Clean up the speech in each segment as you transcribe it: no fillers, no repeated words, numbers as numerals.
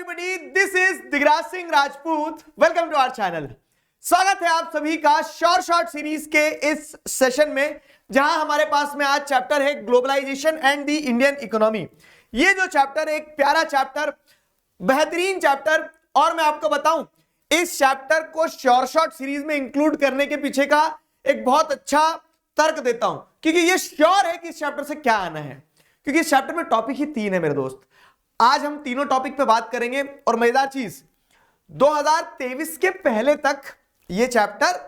everybody, this is Digraj Singh Rajput. Welcome to our channel. स्वागत है आप सभी का शॉर्ट सीरीज के इस सेशन में, जहां हमारे पास में आज चैप्टर है globalisation and the Indian economy. ये जो चैप्टर है एक प्यारा चैप्टर, बेहतरीन चैप्टर, और मैं आपको बताऊं इस चैप्टर को शॉर्ट सीरीज में इंक्लूड करने के पीछे का एक बहुत अच्छा तर्क देता हूं, क्योंकि ये श्योर है कि इस चैप्टर से क्या आना है, क्योंकि इस चैप्टर में टॉपिक ही 3 है मेरे दोस्त. आज हम तीनों टॉपिक पे बात करेंगे. और मजेदार चीज, 2023 के पहले तक ये चैप्टर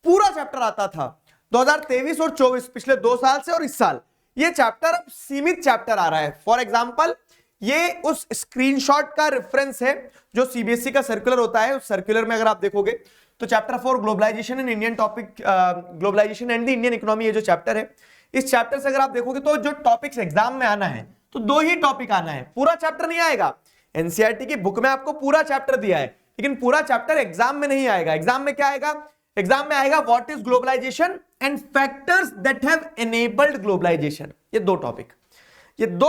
पूरा चैप्टर आता था. 2023 और 24 पिछले 2 साल से, और इस साल ये चैप्टर सीमित चैप्टर आ रहा है. फॉर एग्जांपल, ये उस स्क्रीनशॉट का रेफरेंस है जो सीबीएसई का सर्कुलर होता है. उस सर्कुलर में अगर आप देखोगे तो chapter 4 globalization and Indian topic, globalization and the Indian economy, ये जो चैप्टर है, इस चैप्टर से अगर आप देखोगे तो जो टॉपिक्स एग्जाम में आना है तो 2 ही टॉपिक आना है, पूरा चैप्टर नहीं आएगा. एनसीईआरटी की बुक में आपको पूरा चैप्टर दिया है, लेकिन पूरा चैप्टर एग्जाम में नहीं आएगा. एग्जाम में क्या आएगा? एग्जाम में आएगा what is globalization and factors that have enabled globalization. ये 2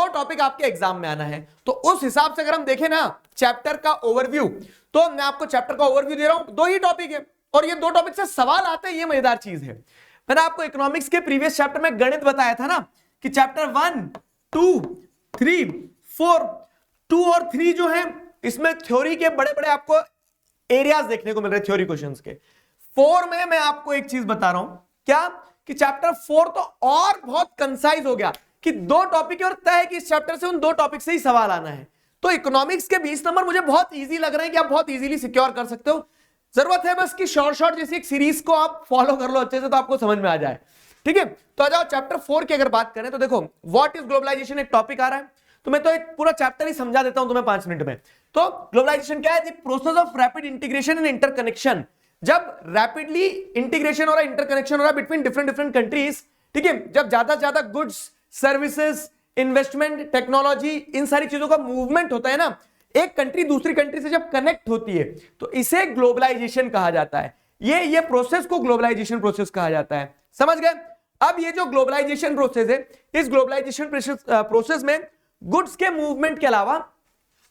टॉपिक आपके एग्जाम में आना है. तो उस हिसाब से अगर हम देखें ना चैप्टर का ओवरव्यू, तो मैं आपको चैप्टर का ओवरव्यू दे रहा हूं. 2 ही टॉपिक है और ये 2 टॉपिक से सवाल आते हैं. ये मजेदार चीज है. मैंने आपको इकोनॉमिक्स के प्रीवियस चैप्टर में गणित बताया था ना कि चैप्टर 1, 2, 3, 4, 2 और 3 जो है, इसमें थ्योरी के बड़े बड़े आपको एरियाज देखने को मिल रहे हैं थ्योरी क्वेश्चंस के. 4 में मैं आपको एक चीज बता रहा हूं, क्या कि चैप्टर 4 तो और बहुत कंसाइज हो गया कि 2 टॉपिक और तय है कि इस चैप्टर से उन 2 टॉपिक से ही सवाल आना है. तो इकोनॉमिक्स के 20 नंबर मुझे बहुत इजी लग रहे हैं कि आप बहुत इजीली सिक्योर कर सकते हो. जरूरत है बस कि शॉर्ट जैसी एक सीरीज को आप फॉलो कर लो अच्छे से, तो आपको समझ में आ जाए. ठीक है, तो आ जाओ चैप्टर 4 की अगर बात करें तो देखो व्हाट इज ग्लोबलाइजेशन एक टॉपिक आ रहा है. तो मैं तो एक पूरा चैप्टर ही समझा देता हूं तुम्हें 5 मिनट में. तो ग्लोबलाइजेशन क्या है? The process of rapid integration and interconnection. जब रैपिडली इंटीग्रेशन हो रहा है, इंटरकनेक्शन हो रहा है बिटवीन डिफरेंट कंट्रीज. ठीक है, जब ज्यादा से ज्यादा गुड्स, सर्विसेज, इन्वेस्टमेंट, टेक्नोलॉजी, इन सारी चीजों का मूवमेंट होता है ना, एक कंट्री दूसरी कंट्री से जब कनेक्ट होती है तो इसे ग्लोबलाइजेशन कहा जाता है. ये प्रोसेस को ग्लोबलाइजेशन प्रोसेस कहा जाता है. समझ गए? अब ये जो ग्लोबलाइजेशन प्रोसेस है, इस ग्लोबलाइजेशन प्रोसेस में गुड्स के मूवमेंट के अलावा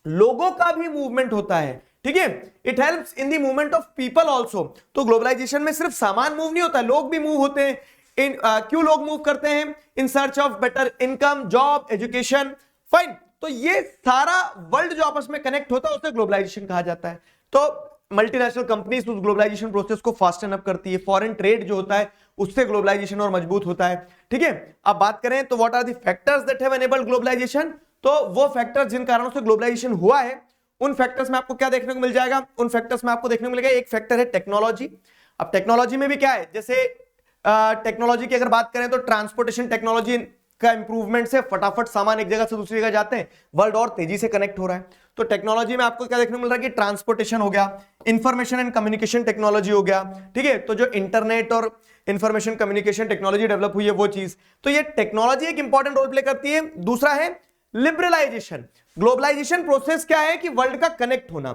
लोगों का भी मूवमेंट होता है. ठीक है, it helps in the movement of people also. तो ग्लोबलाइजेशन में सिर्फ सामान मूव नहीं होता, लोग भी मूव होते हैं. क्यों लोग मूव करते हैं? In search of better income, job, education. Fine. तो ये सारा वर्ल्ड जो आपस में कनेक्ट होता है उसे ग्लोबलाइजेशन कहा जाता है. तो मल्टीनेशनल कंपनीज उस ग्लोबलाइजेशन प्रोसेस को फास्टन अप करती है. फॉरेन ट्रेड जो होता है उससे ग्लोबलाइजेशन और मजबूत होता है. ठीक है, अब बात करें तो what are the factors that have enabled globalization. तो वो फैक्टर्स जिन कारणों से ग्लोबलाइजेशन हुआ है, उन फैक्टर्स में आपको क्या देखने को मिल जाएगा? उन फैक्टर्स में आपको देखने को मिलेगा एक फैक्टर है टेक्नोलॉजी. अब टेक्नोलॉजी में भी क्या है, जैसे टेक्नोलॉजी की अगर बात करें तो ट्रांसपोर्टेशन टेक्नोलॉजी का इंप्रूवमेंट से फटाफट सामान एक जगह से दूसरी जगह जाते हैं, वर्ल्ड और तेजी से कनेक्ट हो रहा है. तो टेक्नोलॉजी में आपको क्या देखने को मिल रहा है कि ट्रांसपोर्टेशन हो गया, इंफॉर्मेशन एंड कम्युनिकेशन टेक्नोलॉजी हो गया. ठीक है, तो जो इंटरनेट और इंफॉर्मेशन कम्युनिकेशन टेक्नोलॉजी डेवलप हुई है वो चीज, तो ये टेक्नोलॉजी एक इंपॉर्टेंट रोल प्ले करती है. दूसरा है लिबरलाइजेशन. ग्लोबलाइजेशन प्रोसेस क्या है कि वर्ल्ड का कनेक्ट होना.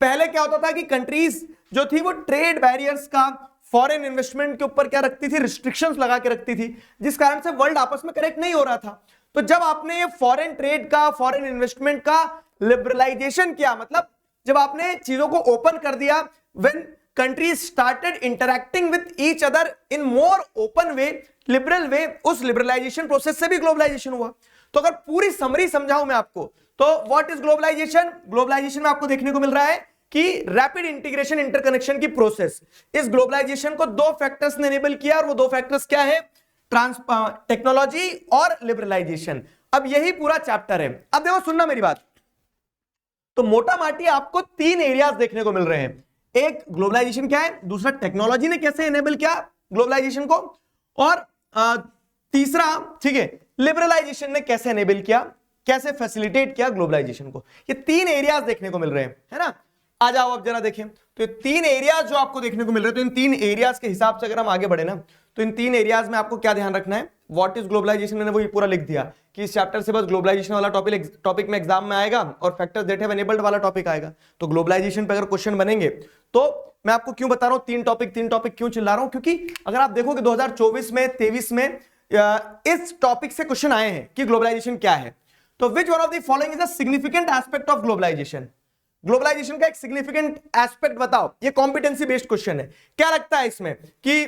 पहले क्या होता था कि कंट्रीज जो थी वो ट्रेड बैरियर्स का, फॉरेन इन्वेस्टमेंट के ऊपर क्या रखती थी, रिस्ट्रिक्शंस लगा के रखती थी, जिस कारण से वर्ल्ड आपस में कनेक्ट नहीं हो रहा था. तो जब आपने ये फॉरेन ट्रेड का, फॉरेन इन्वेस्टमेंट का लिबरलाइजेशन किया, मतलब जब आपने चीजों को ओपन कर दिया, when countries started interacting with each other in more open way, liberal way, उस लिबरलाइजेशन प्रोसेस से भी ग्लोबलाइजेशन हुआ. तो अगर पूरी समरी समझाऊं मैं आपको, तो व्हाट इज ग्लोबलाइजेशन? ग्लोबलाइजेशन में आपको देखने को मिल रहा है कि रैपिड इंटीग्रेशन, इंटरकनेक्शन की प्रोसेस. इस ग्लोबलाइजेशन को 2 फैक्टर्स ने एनेबल किया, और वो 2 फैक्टर्स क्या है? टेक्नोलॉजी और लिबरलाइजेशन. अब यही पूरा चैप्टर है. अब देखो, सुनना मेरी बात. तो मोटा माटी आपको 3 एरियाज देखने को मिल रहे हैं. एक ग्लोबलाइजेशन क्या है, दूसरा टेक्नोलॉजी ने कैसे एनेबल किया ग्लोबलाइजेशन को, और तीसरा, ठीक है, लिबरलाइजेशन ने कैसे एनेबल किया, कैसे फैसिलिटेट किया ग्लोबलाइजेशन को. ये 3 एरियाज देखने को मिल रहे हैं, है ना. आ जाओ अब जरा देखें. तो ये 3 एरियाज जो आपको देखने को मिल रहे हैं, तो इन 3 एरियाज के हिसाब से अगर हम आगे बढ़े ना, तो इन 3 एरियाज में आपको क्या ध्यान रखना है? व्हाट इज ग्लोबलाइजेशन, मैंने वो पूरा लिख दिया कि इस चैप्टर से बस ग्लोबलाइजेशन वाला टॉपिक में एग्जाम में आएगा, और फैक्टर्स दैट हैव एनेबल्ड वाला टॉपिक आएगा. तो ग्लोबलाइजेशन पे अगर क्वेश्चन बनेंगे, तो मैं आपको क्यों बता रहा हूं 3 टॉपिक क्यों चिल्ला रहा हूं, क्योंकि अगर आप देखोगे 2024 में, 23 में इस टॉपिक से क्वेश्चन आए हैं कि ग्लोबलाइजेशन क्या है. तो which one of the following is a significant aspect of globalization. Globalization का एक सिग्निफिकेंट एस्पेक्ट बताओ। ये कॉम्पिटेंसी बेस्ड क्वेश्चन है। क्या लगता है इसमें कि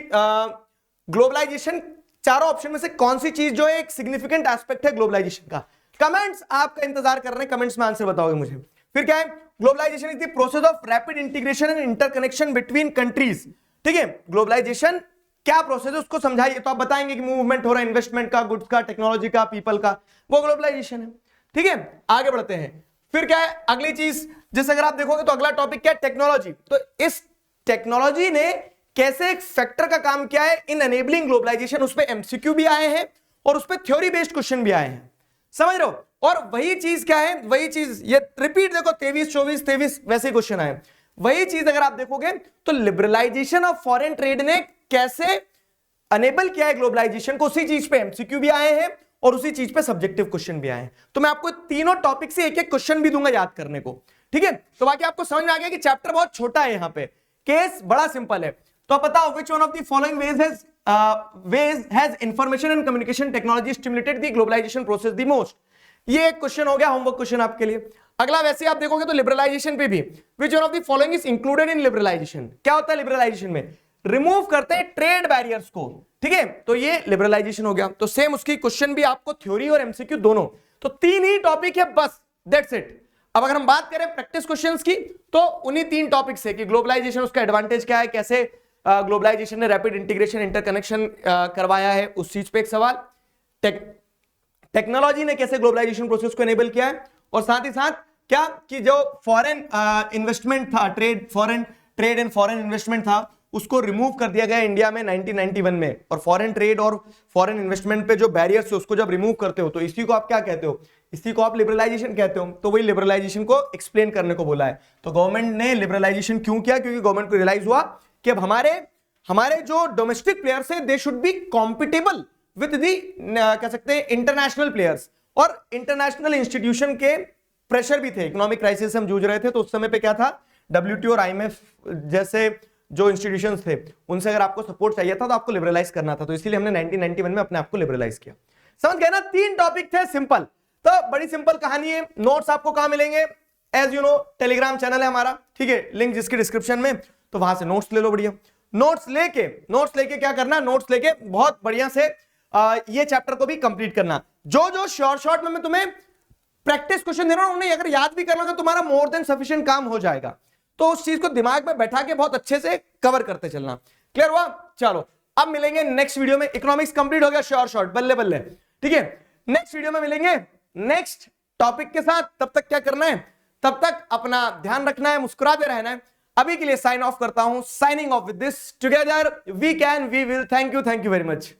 ग्लोबलाइजेशन, चारों ऑप्शन में से कौन सी चीज जो है एक सिग्निफिकेंट एस्पेक्ट है ग्लोबलाइजेशन का? कमेंट्स आपका इंतजार कर रहे हैं, कमेंट्स में आंसर बताओगे मुझे। फिर क्या है? Globalization is the process of rapid integration and interconnection between countries. ठीक है, ग्लोबलाइजेशन क्या प्रोसेस है उसको समझाइए, तो आप बताएंगे कि मूवमेंट हो रहा है इन्वेस्टमेंट का, गुड्स का, टेक्नोलॉजी का, पीपल का, वो ग्लोबलाइजेशन है। ठीक है, आगे बढ़ते हैं। फिर क्या है अगली चीज, जैसे अगर आप देखोगे तो अगला टॉपिक क्या है? टेक्नोलॉजी। तो इस टेक्नोलॉजी ने कैसे एक फैक्टर का काम किया है इन एनेबलिंग ग्लोबलाइजेशन, उस पे एमसीक्यू भी आए हैं और उस पे थ्योरी बेस्ड क्वेश्चन भी आए हैं, समझ रहे हो? और वही चीज क्या है, वही चीज ये रिपीट देखो, 23, 24, 23 वैसे क्वेश्चन आए। वही चीज अगर आप देखोगे तो लिबरलाइजेशन ऑफ फॉरेन ट्रेड ने कैसे अनेबल किया है ग्लोबलाइजेशन को, उसी चीज पे एमसीक्यू भी आए हैं और उसी चीज पे सब्जेक्टिव क्वेश्चन भी आए हैं। तो मैं आपको तीनों टॉपिक से एक एक क्वेश्चन भी दूंगा याद करने को। ठीक है, तो बाकी आपको समझ में आ गया कि चैप्टर बहुत छोटा है, यहां पे केस बड़ा सिंपल है। तो बताओ which one of the following ways has information and communication technology stimulated the globalization process the most. ये एक क्वेश्चन हो गया, होमवर्क क्वेश्चन आपके लिए। अगला वैसे आप देखोगे तो लिबरलाइजेशन पे भी, which one of the following is included in liberalization. क्या होता है लिबरलाइजेशन में? रिमूव करते हैं ट्रेड बैरियर्स को। ठीक है, तो ये लिबरलाइजेशन हो गया। तो सेम उसकी क्वेश्चन भी आपको थ्योरी और एमसीक्यू दोनों, तो तीन ही टॉपिक है बस, दैट्स इट। अब अगर हम बात करें प्रैक्टिस क्वेश्चंस की तो उन्हीं तीन टॉपिक से कि ग्लोबलाइजेशन, उसका एडवांटेज क्या है, कैसे ग्लोबलाइजेशन ने रैपिड इंटीग्रेशन इंटरकनेक्शन करवाया है, उस चीज पे एक सवाल, टेक्नोलॉजी ने कैसे ग्लोबलाइजेशन प्रोसेस को एनेबल किया है, और साथ ही साथ क्या कि जो फॉरेन इन्वेस्टमेंट था, foreign trade and foreign investment था, उसको रिमूव कर दिया गया इंडिया में 1991 में। और फॉरेन ट्रेड और फॉरेन इन्वेस्टमेंट पे जो बैरियर्स है उसको जब रिमूव करते हो तो इसी को आप क्या कहते हो? इसी को आप लिबरलाइजेशन कहते हो। तो वही लिबरलाइजेशन को एक्सप्लेन करने को बोला है। तो गवर्नमेंट ने लिबरलाइजेशन क्यों किया? क्योंकि गवर्नमेंट को रियलाइज हुआ कि अब हमारे जो डोमेस्टिक प्लेयर्स है they should be compatible with the, कह सकते हैं, इंटरनेशनल प्लेयर्स। और इंटरनेशनल इंस्टीट्यूशन के प्रेशर भी थे, इकोनॉमिक क्राइसिस से हम जूझ रहे थे, तो उस समय पे क्या था, WTO और IMF जैसे जो इंस्टीट्यूशंस थे उनसे अगर आपको सपोर्ट चाहिए था तो आपको लिबरलाइज करना था। तो इसीलिए हमने 1991 में अपने आप को लिबरलाइज किया। समझ गए ना? तीन टॉपिक थे, सिंपल। तो बड़ी सिंपल कहानी है। नोट्स आपको कहां मिलेंगे? As you know, Telegram channel है हमारा, ठीक है, लिंक जिसकी डिस्क्रिप्शन में, तो वहां से नोट्स ले लो। बढ़िया नोट्स लेके क्या करना, नोट्स लेके बहुत बढ़िया से ये चैप्टर को भी कंप्लीट करना। जो शॉर्ट में मैं तुम्हें प्रैक्टिस क्वेश्चन दे रहा हूं, उन्हें अगर याद भी कर लोगे तुम्हारा मोर देन सफिशिएंट काम हो जाएगा। तो उस चीज को दिमाग में बैठा के बहुत अच्छे से कवर करते चलना। क्लियर हुआ? चलो अब मिलेंगे नेक्स्ट वीडियो में। इकोनॉमिक्स कंप्लीट हो गया शॉर्ट, बल्ले बल्ले, ठीक है। नेक्स्ट वीडियो में मिलेंगे नेक्स्ट टॉपिक के साथ। तब तक क्या करना है? तब तक अपना ध्यान रखना है, मुस्कुराते रहना है। अभी के लिए साइन ऑफ करता हूं, signing off with this, together we can, we will. Thank you very much.